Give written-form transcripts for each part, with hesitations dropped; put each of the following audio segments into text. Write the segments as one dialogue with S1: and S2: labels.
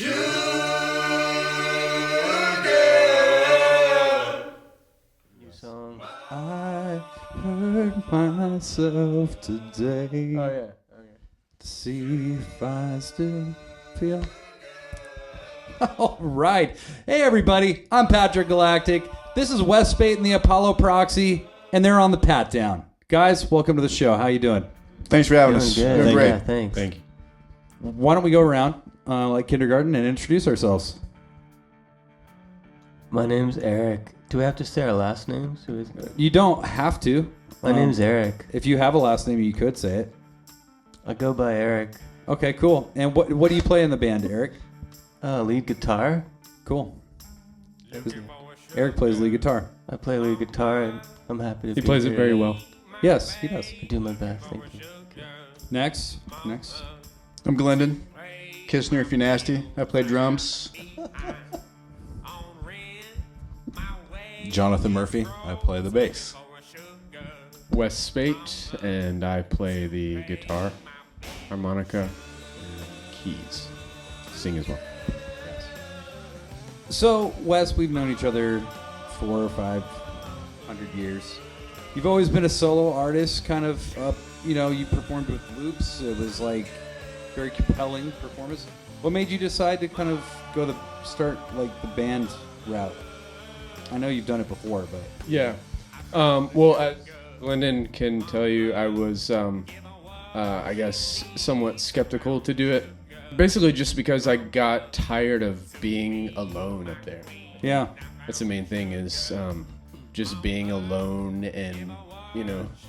S1: New song.
S2: I hurt myself today.
S1: Oh yeah. Okay.
S2: To see if I still feel. All right. Hey, everybody. I'm Patrick Galactic. This is Wes Sp8 and the Apollo Proxy, and they're on the Pat Down. Guys, welcome to the show. How you doing?
S3: Thanks for having us.
S1: Good.
S3: Doing great.
S1: Yeah, thanks.
S4: Thank you.
S2: Why don't we go around like kindergarten and introduce ourselves?
S1: My name's Eric. Do we have to say our last names?
S2: You don't have to.
S1: My name's Eric.
S2: If you have a last name, you could say it.
S1: I go by Eric.
S2: Okay, cool. And what do you play in the band, Eric?
S1: Lead guitar.
S2: Cool. Eric plays lead guitar.
S1: I play lead guitar, and I'm happy to be
S4: He plays it
S1: here.
S4: very well.
S2: Yes, he does.
S1: I do my best. Thank you.
S2: Next.
S3: I'm Glendon. Kissner if you're nasty. I play drums.
S5: Jonathan Murphy. I play the bass.
S4: Wes Sp8, and I play the guitar, harmonica, and keys. Sing as well.
S2: So, Wes, we've known each other 400 or 500 years. You've always been a solo artist, kind of, you performed with Loops. It was like very compelling performance. What made you decide to kind of start like the band route? I know you've done it before, but
S4: Yeah. Well, Glendon can tell you I was, I guess, somewhat skeptical to do it. Basically just because I got tired of being alone up there.
S2: yeah.
S4: That's the main thing is just being alone and,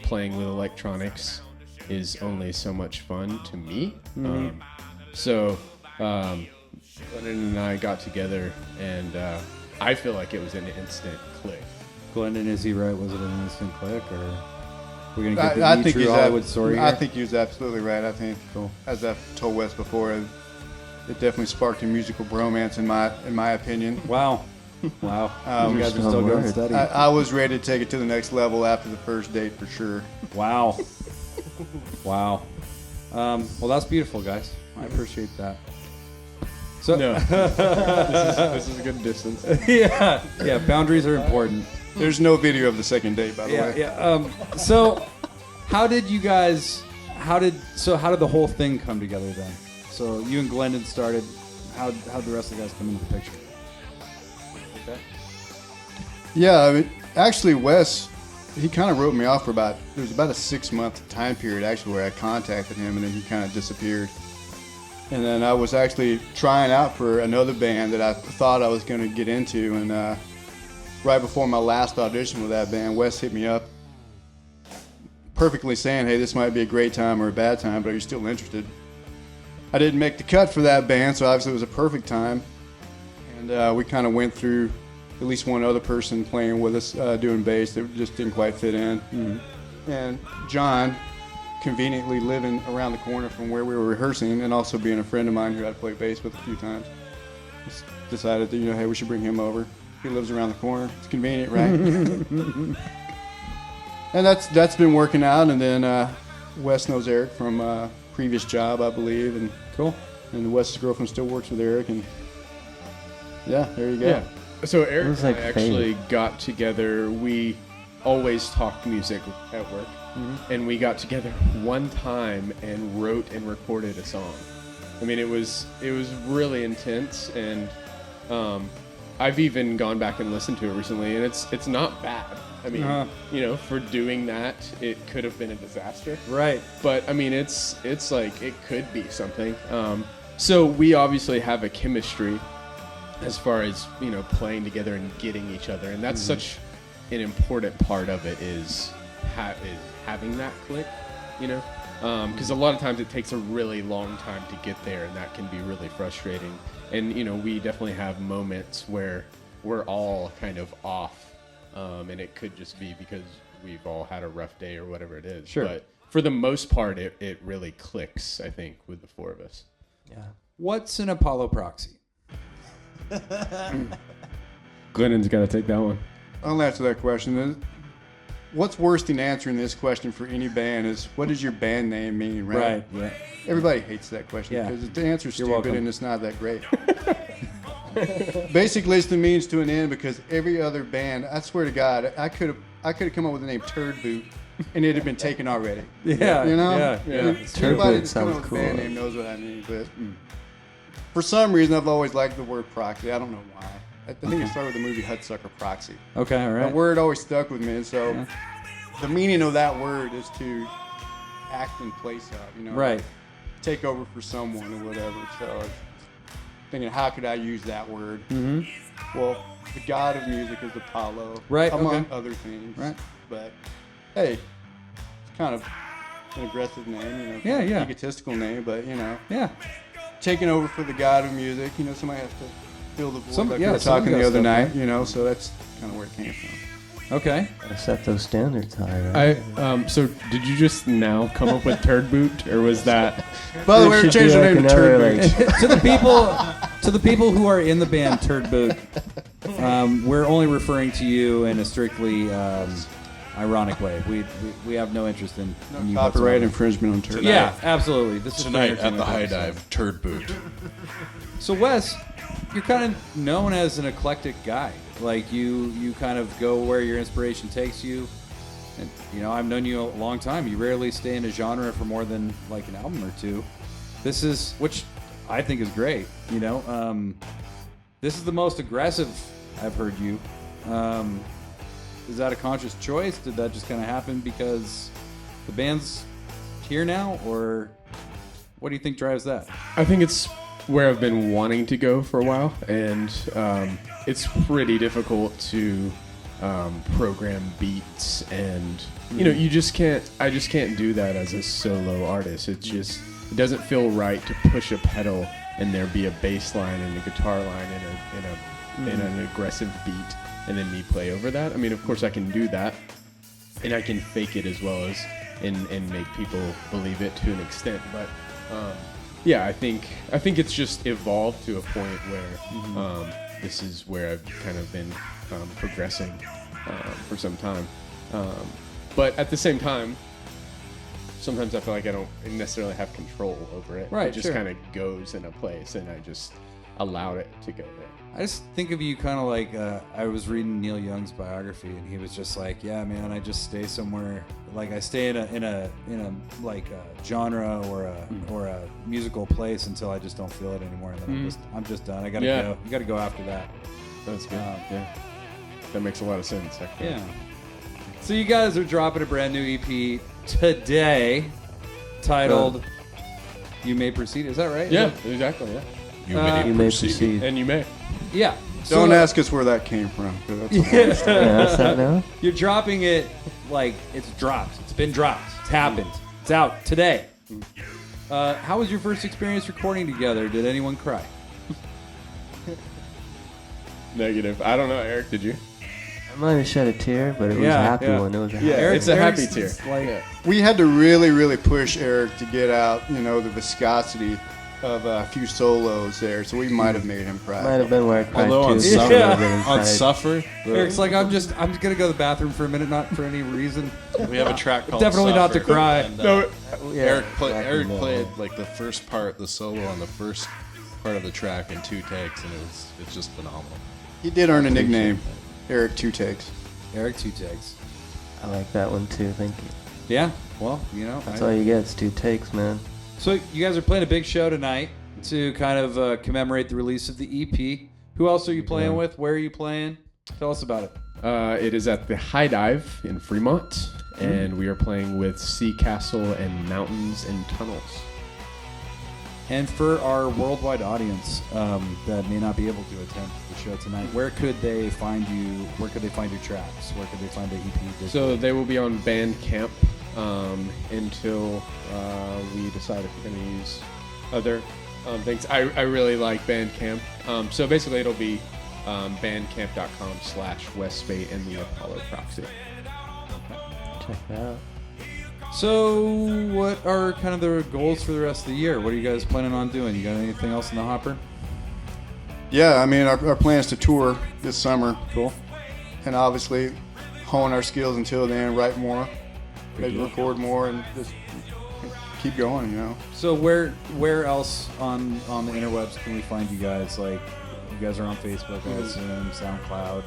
S4: playing with electronics is only so much fun to me.
S2: Mm-hmm.
S4: So Glendon and I got together, and I feel like it was an instant click.
S2: Glendon, is he right? Was it an instant click, or we're gonna get
S3: I
S2: the
S3: think
S2: true Hollywood story
S3: I
S2: here?
S3: think he was absolutely right. I think, as I've told Wes before, it definitely sparked a musical bromance in my opinion.
S2: Wow. You guys are
S1: strong
S2: still going
S1: words.
S2: steady.
S3: I was ready to take it to the next level after the first date for sure.
S2: Wow. Well, that's beautiful, guys. I appreciate that. So,
S4: No, this is a good distance.
S2: yeah, boundaries are important.
S3: There's no video of the second date, by the way.
S2: Yeah. So, how did the whole thing come together then? So you and Glendon started. How'd the rest of the guys come into the picture? Okay.
S3: Yeah, I mean, actually, Wes, he kind of wrote me off for there was about a 6-month time period actually where I contacted him and then he kind of disappeared. And then I was actually trying out for another band that I thought I was going to get into, and right before my last audition with that band, Wes hit me up perfectly saying, hey, this might be a great time or a bad time, but are you still interested? I didn't make the cut for that band, so obviously it was a perfect time. And we kind of went through at least one other person playing with us, doing bass that just didn't quite fit in. Mm-hmm. And John, conveniently living around the corner from where we were rehearsing and also being a friend of mine who I'd played bass with a few times, just decided that, hey, we should bring him over. He lives around the corner. It's convenient, right? And that's been working out. And then Wes knows Eric from a previous job, I believe. And
S2: Cool.
S3: And Wes's girlfriend still works with Eric. And yeah, there you go.
S4: Yeah. So Eric
S1: was
S4: and
S1: like
S4: I actually got together. We always talked music at work. Mm-hmm. And we got together one time and wrote and recorded a song. I mean, it was really intense, and I've even gone back and listened to it recently, and it's not bad. I mean, for doing that, it could have been a disaster.
S2: Right.
S4: But I mean, it's like it could be something. So we obviously have a chemistry as far as playing together and getting each other, and that's such an important part of it is having that click, because a lot of times it takes a really long time to get there, and that can be really frustrating. And we definitely have moments where we're all kind of off, and it could just be because we've all had a rough day or whatever it is.
S2: Sure.
S4: But for the most part, it really clicks, I think, with the four of us.
S1: Yeah.
S2: What's an Apollo Proxy?
S4: Glennon's got to take that one.
S3: I'll answer that question. what's worse than answering this question for any band is, what does your band name mean, right?
S2: Right. Yeah.
S3: Everybody hates that question
S2: Yeah.
S3: because the answer's
S2: You're
S3: stupid
S2: welcome.
S3: and it's not that great. Basically, it's the means to an end because every other band, I swear to God, I could have come up with the name Turd Boot and it had been taken already.
S2: Yeah.
S3: You know?
S2: Yeah.
S3: And
S1: Turd
S3: everybody
S1: Boot
S3: that's come up
S1: sounds
S3: with a
S1: cool.
S3: band name knows what I mean, but for some reason, I've always liked the word Proxy. I don't know why. I think it started with the movie Hudsucker Proxy.
S2: Okay. All right.
S3: That word always stuck with me, and so the meaning of that word is to act in place of, you know,
S2: Right.
S3: take over for someone or whatever. So I was thinking, how could I use that word? Mm-hmm. Well, the god of music is Apollo,
S2: Right,
S3: among
S2: okay.
S3: other things.
S2: Right.
S3: But hey, it's kind of an aggressive name, you know,
S2: Yeah, yeah.
S3: egotistical name, but you know,
S2: Yeah.
S3: taking over for the god of music. You know, somebody has to fill the void. Like we were
S2: someone
S3: talking the
S2: gotta
S3: other
S2: step
S3: night.
S2: up.
S3: You know, so that's kind of where it came from.
S2: Okay.
S1: Gotta set those standards high, right?
S4: So did you just now come up with Turd Boot, or was that?
S3: By the
S1: There
S3: way, we
S1: should be
S3: changed the
S1: like
S3: name to
S1: another,
S3: Turd Boot.
S1: like-
S2: to the people who are in the band Turd Boot, we're only referring to you in a strictly ironic way. We have no interest in you
S3: Copyright
S2: whatsoever.
S3: infringement on Turd.
S2: Yeah, absolutely. This is for
S5: Tonight at
S2: entertainment
S5: the High
S2: purposes.
S5: Dive, Turd Boot.
S2: So Wes, you're kind of known as an eclectic guy. Like you kind of go where your inspiration takes you. And you know, I've known you a long time. You rarely stay in a genre for more than like an album or two. This is, which I think is great. You know, this is the most aggressive I've heard you. Is that a conscious choice? Did that just kind of happen because the band's here now, or what do you think drives that?
S4: I think it's where I've been wanting to go for a while, and it's pretty difficult to program beats, and you know, I just can't do that as a solo artist. It doesn't feel right to push a pedal and there be a bass line and a guitar line in an aggressive beat, and then me play over that. I mean, of course I can do that, and I can fake it as well as and make people believe it to an extent, but yeah, I think it's just evolved to a point where this is where I've kind of been progressing for some time. But at the same time, sometimes I feel like I don't necessarily have control over it.
S2: Right,
S4: It just
S2: sure.
S4: kind of goes in a place, and I just allow it to go there.
S2: I just think of you kind of like I was reading Neil Young's biography, and he was just like, "Yeah, man, I just stay somewhere. Like I stay in a like a genre or a musical place until I just don't feel it anymore, and then I'm just done. I gotta
S4: Yeah.
S2: go. You gotta go after that."
S4: That's good. Yeah, that makes a lot of sense. Actually.
S2: Yeah. So you guys are dropping a brand new EP today, titled "You May Proceed." Is that right?
S4: Yeah, exactly. Yeah,
S1: You may proceed.
S4: and you may.
S2: Yeah.
S3: Don't
S2: So-
S3: ask us where that came from. 'Cause that's
S1: Yeah, that's that now?
S2: You're dropping it like it's dropped. It's been dropped. It's happened. It's out today. How was your first experience recording together? Did anyone cry?
S4: Negative. I don't know, Eric. Did you?
S1: I might have shed a tear, but it was a
S2: Yeah,
S1: happy
S2: yeah.
S1: one. It was a
S4: Yeah,
S1: happy
S4: it's a happy
S2: Eric's
S4: tier.
S2: like-
S4: Yeah.
S3: We had to really, really push Eric to get out, you know, the viscosity of a few solos there, so we might have made him cry.
S1: Might have been where I cried
S5: Although on
S1: too.
S5: Suffer,
S2: Yeah.
S5: on
S1: inside.
S5: Suffer,
S2: Eric's like, I'm just gonna go to the bathroom for a minute, not for any reason.
S5: we have a track called
S2: Definitely not to
S5: Suffer,
S2: cry.
S5: and,
S4: No,
S1: Yeah,
S5: Eric
S1: exactly.
S5: played like the first part, the solo on the first part of the track in 2 takes, and it's just phenomenal.
S3: He did earn a nickname, Eric Two Takes.
S2: Eric, 2 takes.
S1: I like that one too. Thank you.
S2: Yeah. Well, you know.
S1: That's all you get. It's 2 takes, man.
S2: So you guys are playing a big show tonight to kind of commemorate the release of the EP. Who else are you playing with? Where are you playing? Tell us about it.
S4: It is at the High Dive in Fremont, and we are playing with Sea Castle and Mountains and Tunnels.
S2: And for our worldwide audience that may not be able to attend the show tonight, where could they find you? Where could they find your tracks? Where could they find the EP?
S4: So they will be on Bandcamp until we decide if we're going to use other things. I really like Bandcamp. So basically it'll be bandcamp.com/Wes Sp8 and the Apollo Proxy.
S1: Check it out.
S2: So what are kind of the goals for the rest of the year? What are you guys planning on doing? You got anything else in the hopper?
S3: Yeah, I mean, our plan is to tour this summer,
S2: Cool.
S3: and obviously hone our skills until then, write more, maybe record more, and just keep going, you know.
S2: So where else on the interwebs can we find you guys? Like, you guys are on Facebook, I assume, SoundCloud.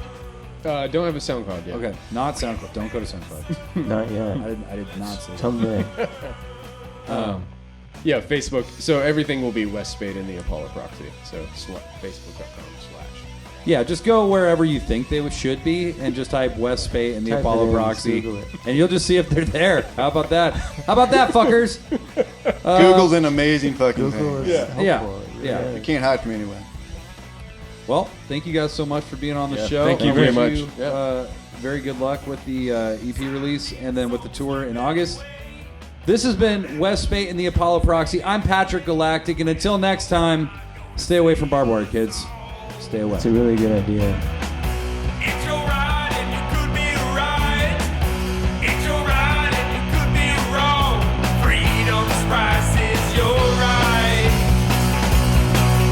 S4: Don't have a SoundCloud yet.
S2: Okay, not SoundCloud. Don't go to SoundCloud.
S1: Not yet.
S2: I did not say that.
S1: Someday.
S4: Yeah, Facebook. So everything will be Wes Sp8 in the Apollo Proxy. So facebook.com/.
S2: Yeah, just go wherever you think they should be and just type Wes Sp8 and the
S1: Type it
S2: Apollo
S1: in,
S2: Proxy,
S1: Google it.
S2: and you'll just see if they're there. How about that? How about that, fuckers?
S3: Google's an amazing fucking
S1: Google
S3: thing.
S1: is
S2: Yeah.
S1: helpful.
S2: Yeah.
S3: You can't hide from me anyway.
S2: Well, thank you guys so much for being on the
S4: Yeah,
S2: show.
S4: thank you
S2: I
S4: very
S2: wish
S4: much.
S2: you, very good luck with the EP release and then with the tour in August. This has been Wes Sp8 and the Apollo Proxy. I'm Patrick Galactic, and until next time, stay away from barbed wire, kids. Stay away.
S1: It's a really good idea.